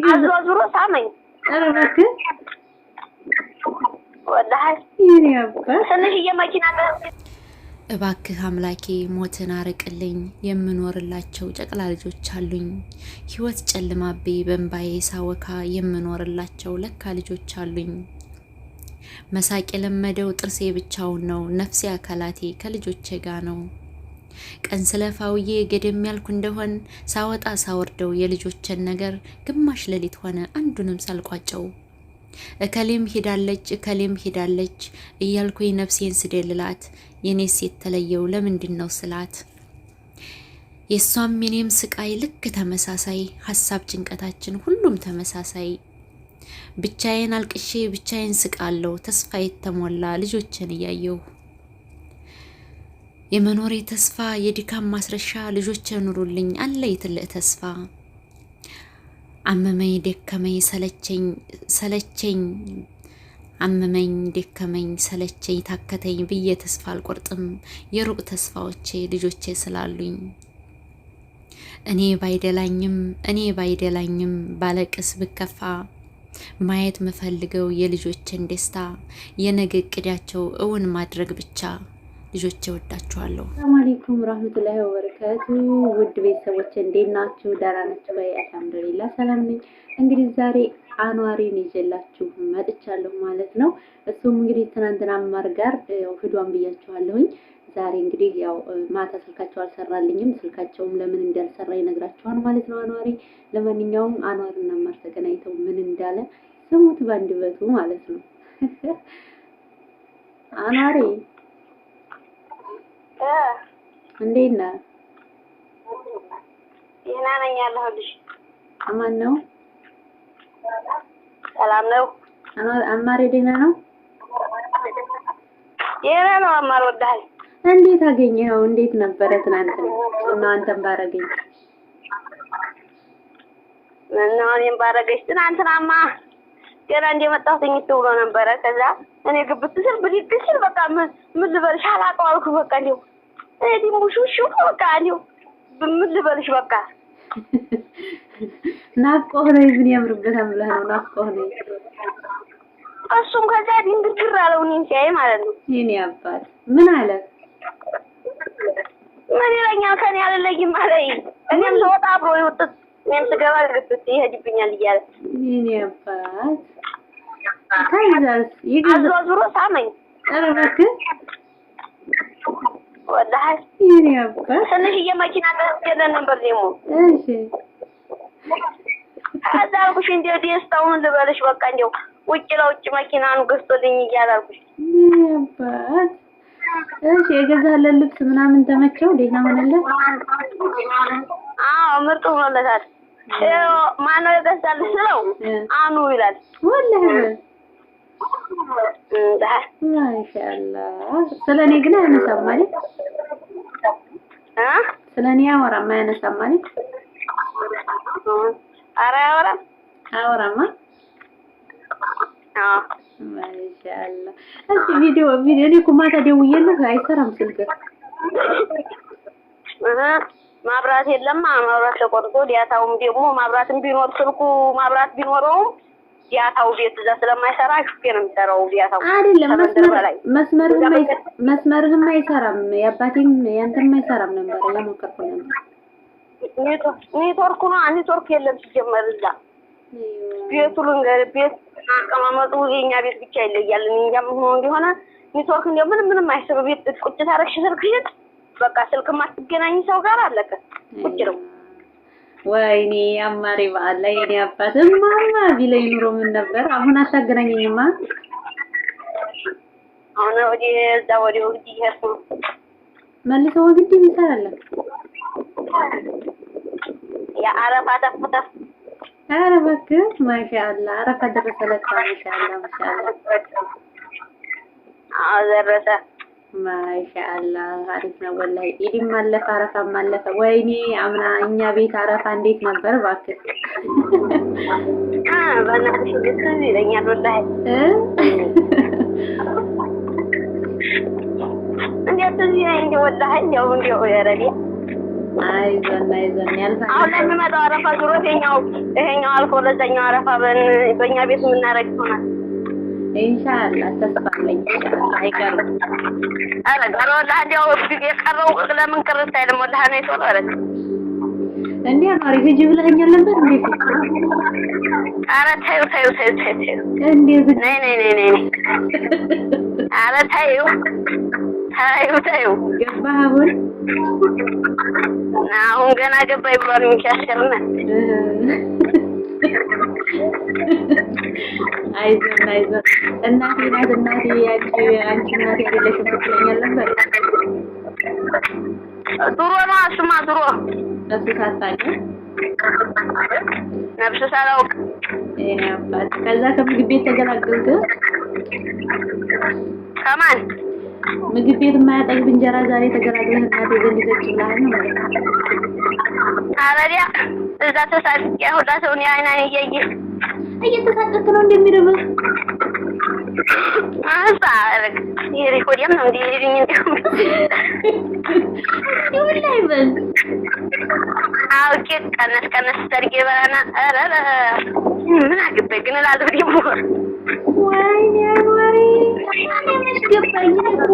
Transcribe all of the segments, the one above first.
አዞሮ ሳመኝ አረባክ ወላሂ ይሄ አባ ትንሽዬ መኪና እባክህ አምላኬ ሞትን አርቅልኝ የምኖርላቸው ጨቅላ ልጆች አሉኝ ህይወት ጨልማቤ በእንባዬ ሳወካ የምኖርላቸው ለካ ልጆች አሉኝ መሳቅ የለመደው ጥርሴ ብቻውን ነው ነፍሴ አካላቴ ከልጆቼ ጋር ነው ቀን ስለፋውዬ ገደም ያልኩ እንደሆን ሳወጣ ሳወርደው የልጆችን ነገር ግማሽ ሌሊት ሆነ አንዱንም ሳልቋጨው እከሌም ሄዳለች እያልኩኝ ነፍሴን ስደልላት የኔስ የተለየው ለምንድነው ስላት የሷም የኔም ስቃይ ልክ ተመሳሳይ ሐሳብ ጭንቀታችን ሁሉም ተመሳሳይ ብቻዬን አልቅሼ ብቻዬን ስቃለሁ ተስፋ የተሞላ ልጆችን እያየሁ የመኖሬ ተስፋ የድካም ማስረሻ ልጆቼ ኑሩልኝ አለኝ ትልቅ ተስፋ አመመኝ ደከመኝ ሰለቸኝ አመመኝ ደከመኝ ሰለቸኝ ታከተኝ ብዬ ተስፋ አልቆርጥም የሩቅ ተስፋዎቼ ልጆቼ ስላሉኝ እኔ ባይደላኝም ባለቅስ ብከፋ ማየት መፈልገው የልጆችን ደስታ የነገ እቅዳቸው እውን ማድረግ ብቻ ልጆቼ ወዳችኋለሁ። ሰላም አለይኩም ወራህመቱላሂ ወበረካቱ። ውድ ቤተሰቦች እንዴት ናችሁ? ደህና ናችሁ ወይ? አልሐምዱሊላህ ሰላም ነኝ። እንግዲህ ዛሬ አኗሪን ይዤላችሁ መጥቻለሁ ማለት ነው። እሱም እንግዲህ ትናንትና አማር ጋር ሂዷን ብያችኋለሁኝ። ዛሬ እንግዲህ ያው ማታ ስልካቸው አልሰራልኝም። ስልካቸውም ለምን እንዳልሰራ ይነግራችኋል ማለት ነው አኗሪ። ለማንኛውም አኗርና አማር ተገናኝተው ምን እንዳለ ስሙት ባንደበቱ ማለት ነው። አኗሪ እንዴት ነህ? ደህና ነኝ ያለሁልሽ። አማን ነው? ሰላም ነው? አማር ደህና ነው? ደህና ነው አማር ወዳይ። እንዴት አገኘኸው? እንዴት ነበረ ትናንት እና አንተም ባረገኝ? እና እኔም ባረገሽ ትናንትናማ ገና እንደመጣሁ ተኝቶ ብሎ ነበረ። ከዛ እኔ ግብት ስል ብድግ ስል በቃ ምን ልበልሽ አላውቀው አልኩ። በቃ እንደው እኔ ሙሹሹ በቃ እንደው ምን ልበልሽ በቃ ናፍቆህ ነው ምን ያምርበታል ብለህ ነው ናፍቆህ ነው። እሱም ከዛ ድንግርግር አለው እኔን ሲያይ ማለት ነው። የኔ አባት ምን አለ? ምን ይለኛል ከኔ አልለይም አለኝ። እኔም ስወጣ አብሮ ይወጥት እኔም ስገባ ግብት ይሄድብኛል እያለ የኔ አባት ታይዛስ ይገዛ አዞሮ ሳመኝ አረባክ ወላሂ የኔ አባት ትንሽዬ መኪና ገዝተን ነበር ደግሞ እሺ አዛልኩሽ እንደ ደስታውን ልበልሽ በቃ እንደው ውጭ ለውጭ መኪናን ገዝቶልኝ እያላልኩሽ የኔ አባት እሺ የገዛለት ልብስ ምናምን ተመቸው ደህና ሆነለት? አዎ ምርጥ ሆነለታል። ማነው የገዛልሽ ስለው አኑ ይላል ወላሂ ማሻአላህ። ስለኔ ግን አያነሳም ማለት ስለኔ አወራማ አያነሳም ማለት ኧረ አወራማ ማሻአላህ። እስኪ ቪዲዮ እኔ እኮ ማታ ደውዬልህ አይሰራም ስልክ ማብራት የለም። ማብራት ተቆርጦ ዲያታውም ደግሞ ማብራትም ቢኖር ስልኩ ማብራት ቢኖረውም ዲያታው ቤት እዛ ስለማይሰራ ሹፌር ነው የሚሰራው። ዲያታው አይደለም መስመርህም አይሰራም። ያባቴም ያንተም አይሰራም ነበር እየሞከርኩ ነበር። ኔትወርክ ነው ኔትወርክ የለም ሲጀመር እዛ ቤቱ ቤት አቀማመጡ የኛ ቤት ብቻ ይለያል። እኛም ሆኖ እንደሆነ ኔትወርክ እንደው ምንም አይሰሩ ቤት ቁጭ ታረክሽ ስልክሽን በቃ ስልክ ማትገናኝ ሰው ጋር አለቀ ቁጭ ነው። ወይኔ አማሪ በአላ የኔ አባትም ማማ ቢለኝ ኑሮ ምን ነበር? አሁን አታገናኘኝማ። አሁን ወዲህ ይሄርኩ መልሶ ወግዲ ይሰራል። ያ አረፋ ተፈታ አረፋክ ማሻአላ አረፋ ደረሰለካ ማሻአላ ደረሰ ማሻአላ አሪፍ ነው ወላሂ። ኢድም አለፈ አረፋም አለፈ። ወይኔ አምና እኛ ቤት አረፋ እንዴት ነበር እባክህ? በእናትሽ ደስ ይለኛል ወላሂ። እንዴት እዚህ ወላሂ እንደው የረዲ አይዞን ያልፋል። አሁን ለሚመጣው አረፋ ዙሮ ይሄኛው አልፎ ለዛኛው አረፋ በእኛ ቤት የምናረግ ይሆናል ኢንሻአላህ። ተስፋ አለኝ ኢንሻአላህ አይቀርም። አረ ጋር ወላሂ እንዲያው የቀረው ለምን ቅርታ አይደለም ወላሂ ነው የተወለ እንዴ አማሪ ሂጂ ብለኸኛል ነበር እንዴ? አረ ታዩ እንዴ ነይ አረ ታዩ ገባህ አሁን? አሁን ገና ገባኝ ብሏል የሚያስከርነ አይዞን እናቴ ናት አንቺ እናቴ አይደለሽም ትለኛል ነበር። ድሮ ነው እሱማ ድሮ ነፍስ ሳታውቂ ነፍስ ሳላውቅ አባት ከዛ ከምግብ ቤት ተገላገልክ? ከማን ምግብ ቤት የማያጠግብ እንጀራ ዛሬ ተገላግለህ እናቴ ዘንድ ይዘጭልሃል ነው ማለት ነው። አረዲያ እዛ ተሳቅቄ ሁላ ሰውን አይናን እየተሳቀቅ ነው እንደሚረበው አሳረግ ይሪኮዲያም ነው እንዴ ይሪኝ ወላሂ በል አውቄ ቀነስ ተርጌ በላና አረረ ምን አገባኝ ግን እላለሁ ደግሞ ወይኔ ወሬ እኔ መች ገባኝ እኮ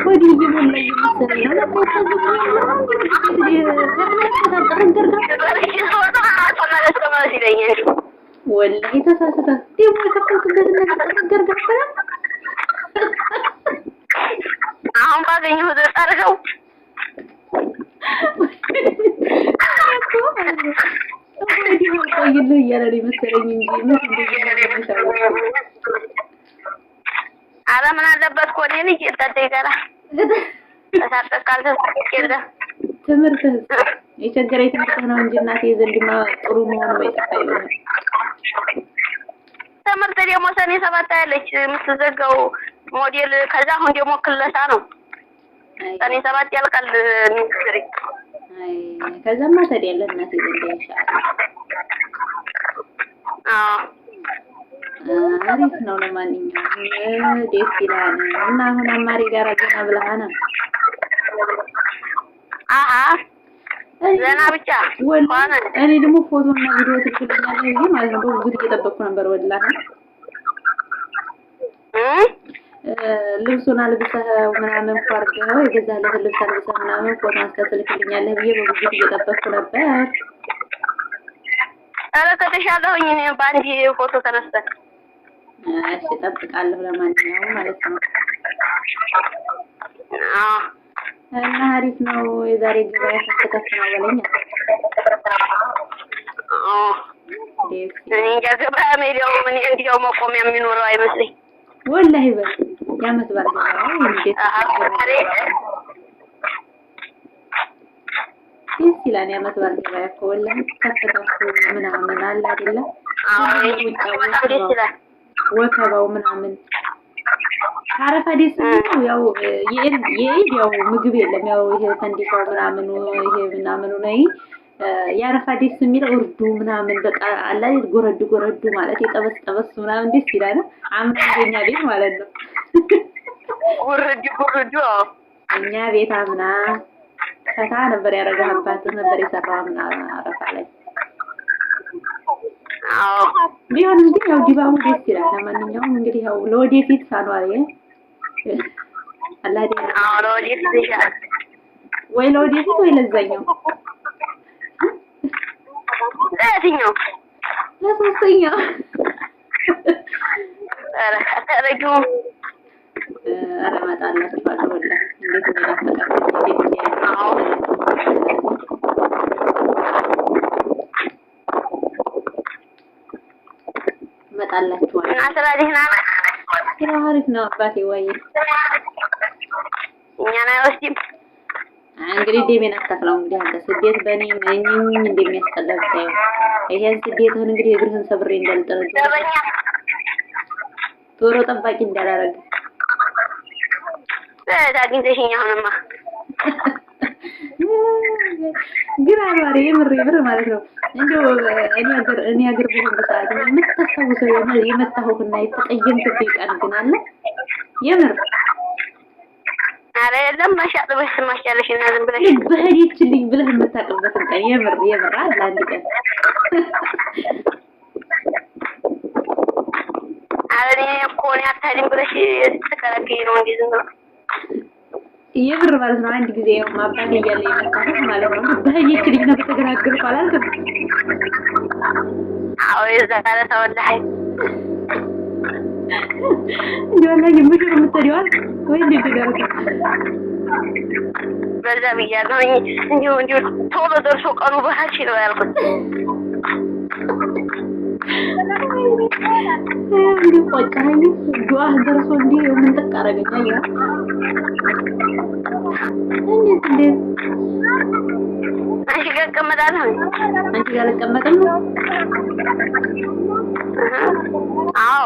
ወዲህ ይሞላኝ መሰለኝ ነው ወላሂ ተሳስተ ደግሞ የከፈልክበት ነገር ገርገር አሁን ባገኘሁ ዘጣረው ቆይልህ እያለ ነው መሰለኝ እንጂ አረ ምን አለበት እኮ እኔ ልጅ ይገራ ተሳቀቃል ተሳቀቀ ትምህርት የቸገረኝ ትምህርት ነው እንጂ እናቴ ዘንድማ ጥሩ መሆኑ የጠፋኝ ነው። ትምህርት ደግሞ ሰኔ 7 ያለች የምትዘጋው ሞዴል ከዛ አሁን ደግሞ ክለሳ ነው ሰኔ 7 ያልቃል ሚኒስትሪ ከዛማ ታዲያ እናቴ ዘንድ ይሻላል። አሪፍ ነው። ለማንኛውም ደስ ይላል እና አሁን አማሪ ጋር ገና ብለሃና ዘና ብቻ እኔ ደግሞ ፎቶና ቪዲዮ ትልክልኛለህ እንጂ ማለት ነው በጉጉት እየጠበቅኩ ነበር ወላሂ ልብሱን አልብሰህ ምናምን ፈርደው የገዛለህ ልብስ አልብሰህ ምናምን ፎቶ አንስተህ ትልክልኛለህ ብዬ በጉጉት እየጠበቅኩ ነበር። አረ ከተሻለሁኝ እኔ ባንዲ ፎቶ ተነስተን እሺ እጠብቃለሁ ለማንኛውም ማለት ነው። እና አሪፍ ነው። የዛሬ ገበያ ተከታተል ነው በለኛ። እኔ ገበያ ሜዳው ምን እንዲያው መቆሚያ የሚኖረው አይመስልኝ ወላሂ በል ያመት ባል እንዴት ደስ ይላል። ያመት ባል ገበያ እኮ ወላሂ ተከታተል ምናምን አለ አይደለ? ደስ ይላል። ወከባው ምናምን አረፋ ደስ ነው። ያው የኢድ ያው ምግብ የለም ያው ይሄ ፈንዲሻው ምናምን ይሄ ምናምን ነው። ያረፋ ደስ የሚለው እርዱ ምናምን በቃ አለ አይደል? ጎረዱ ማለት የጠበስ ምናምን ደስ ይላል። አምናኛ ቤት ማለት ነው። ጎረዱ እኛ ቤት አምና ፈታ ነበር ያረጋባት ነበር የሰራው አምና አረፋ ላይ ቢሆንም ግን ያው ዲባቡ ደስ ይላል። ለማንኛውም እንግዲህ ያው ለወደፊት ሳኗል አላህ ደህና ለወደፊት ይሻላል ወይ ለወደፊት ወይ ለዛኛው ለየትኛው ለሶስተኛው ኧረ ከተረጁ ኧረ እመጣላችኋለሁ ወላሂ እንዴት እንደናፈቃችሁ እመጣላችኋለሁ እና ስራ ደህና ነው። ስራ አሪፍ ነው አባቴ ወይ እኛን አይወስድም እንግዲህ ደሜን አታፍላው እንግዲህ አንተ ስደት በእኔ ምንኝ እንደሚያስጠላው ታዩ ይሄን ስደትህን እንግዲህ እግርህን ሰብሬ እንዳልጠረግ ቶሎ ጠባቂ እንዳላረግ ታግኝተሽኝ አሁንማ ግን አማሪ የምር ማለት ነው እንደው እኔ አገር ብሆን በሰዓት የምታስታውሰው የመታሁትና የተቀየምኩት ቀን ግን አለ የምር ኧረ የለም መሻጥ በስማሻለሽ እና ዝም ብለሽ በህዲችልኝ ብለህ የምታውቅበትን ቀን የምር አለ አንድ ቀን። ኧረ እኔ እኮ እኔ አታድም ብለሽ ስትከለክዪ ነው እንጂ ዝም ብሎ የምር ማለት ነው። አንድ ጊዜ ያው ማባቴ እያለ የመጣሁት ማለት ነው። በህዲችልኝ ነው ተገናግረን አላልኩም? አዎ የዛ ካለ ተወላሂ እንደውላኝ ምድር የምትደዋል ወይ እንደደረሰ በዛ ብያለሁ እንዲሁ ቶሎ ደርሶ ቀኑ በሀች ነው ያልኩት። እንዴ ቆጫኝ ዱአ ደርሶ እንዴ ምን ተቃረገኛ ያ እንዴት አንቺ ጋር እቀመጣለሁ። አንቺ ጋር ልቀመጥም ነው? አዎ